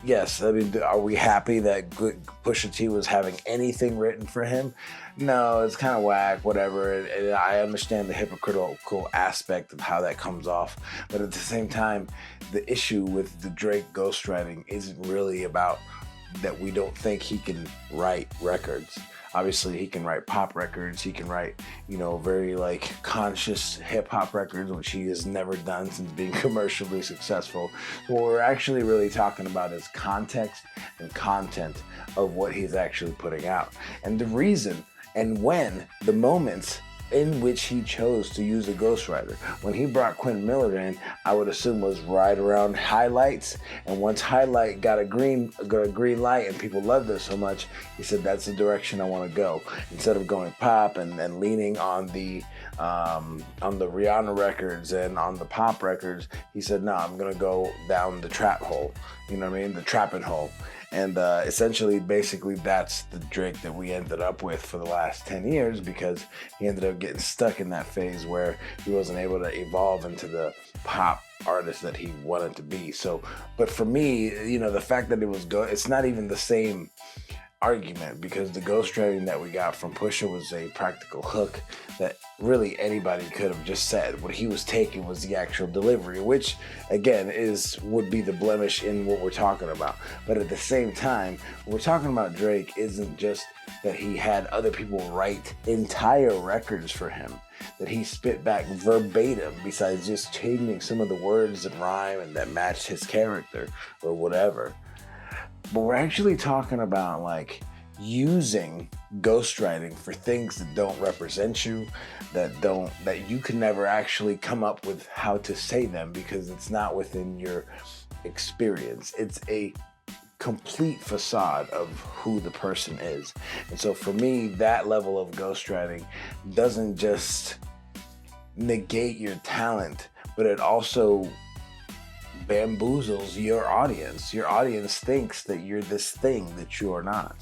yes, I mean, are we happy that Pusha T was having anything written for him? No, it's kind of whack, whatever. And I understand the hypocritical aspect of how that comes off. But at the same time, the issue with the Drake ghostwriting isn't really about that we don't think he can write records. Obviously, he can write pop records. He can write, very like conscious hip hop records, which he has never done since being commercially successful. So what we're actually really talking about is context and content of what he's actually putting out. And the reason and when the moments in which he chose to use a ghostwriter. When he brought Quentin Miller in, I would assume was right around Highlights. And once Highlight got a green light and people loved it so much, he said, that's the direction I want to go. Instead of going pop and leaning on the Rihanna records and on the pop records, he said, no, I'm going to go down the trap hole. You know what I mean? The trapping hole. And essentially, basically, that's the Drake that we ended up with for the last 10 years because he ended up getting stuck in that phase where he wasn't able to evolve into the pop artist that he wanted to be. So, but for me, the fact that it's not even the same argument because the ghostwriting that we got from Pusha was a practical hook that really anybody could have just said. What he was taking was the actual delivery, which again would be the blemish in what we're talking about. But at the same time, what we're talking about Drake isn't just that he had other people write entire records for him, that he spit back verbatim besides just changing some of the words and rhyme and that matched his character or whatever. But we're actually talking about like using ghostwriting for things that don't represent you, that you can never actually come up with how to say them because it's not within your experience. It's a complete facade of who the person is. And so for me, that level of ghostwriting doesn't just negate your talent, but it also bamboozles your audience. Your audience thinks that you're this thing that you are not.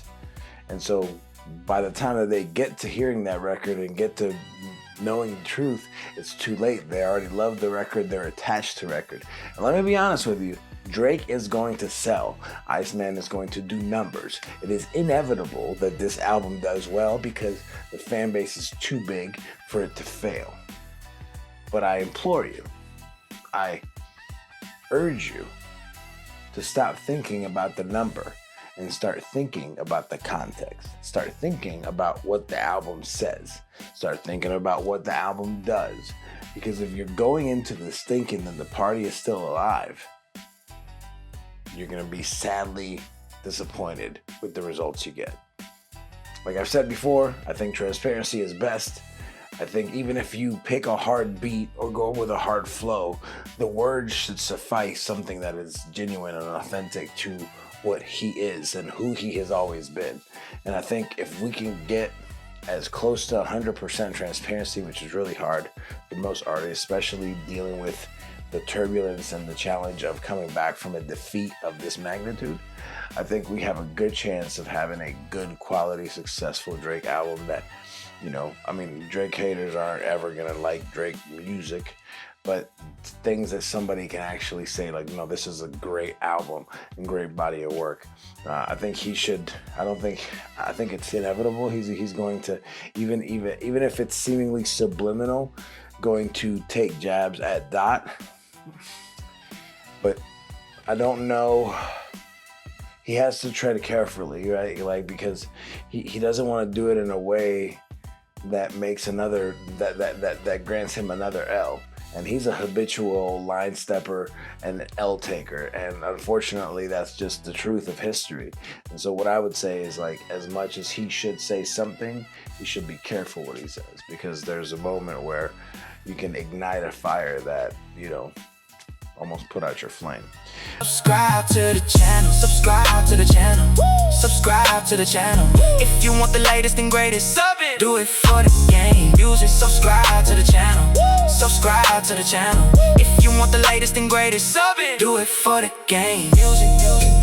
And so by the time that they get to hearing that record and get to knowing the truth, it's too late. They already love the record. They're attached to record. And let me be honest with you. Drake is going to sell. Iceman is going to do numbers. It is inevitable that this album does well because the fan base is too big for it to fail. But I implore you, I urge you to stop thinking about the number and start thinking about the context. Start thinking about what the album says. Start thinking about what the album does. Because if you're going into this thinking that the party is still alive, you're going to be sadly disappointed with the results you get. Like I've said before, I think transparency is best. I think even if you pick a hard beat or go with a hard flow, the words should suffice something that is genuine and authentic to what he is and who he has always been. And I think if we can get as close to 100% transparency, which is really hard for most artists, especially dealing with the turbulence and the challenge of coming back from a defeat of this magnitude, I think we have a good chance of having a good quality, successful Drake album that, Drake haters aren't ever gonna like Drake music, but things that somebody can actually say like, no, this is a great album and great body of work. I think it's inevitable. He's going to, even if it's seemingly subliminal, going to take jabs at Dot. But I don't know. He has to tread carefully, right? Like, because he doesn't want to do it in a way that makes that grants him another L. And he's a habitual line stepper and L taker. And unfortunately, that's just the truth of history. And so what I would say is, like, as much as he should say something, he should be careful what he says, because there's a moment where you can ignite a fire that, almost put out your flame. Subscribe to the channel, subscribe to the channel, subscribe to the channel. If you want the latest and greatest, sub it. Do it for the game. Music, subscribe to the channel, subscribe to the channel. If you want the latest and greatest, sub it. Do it for the game. Music.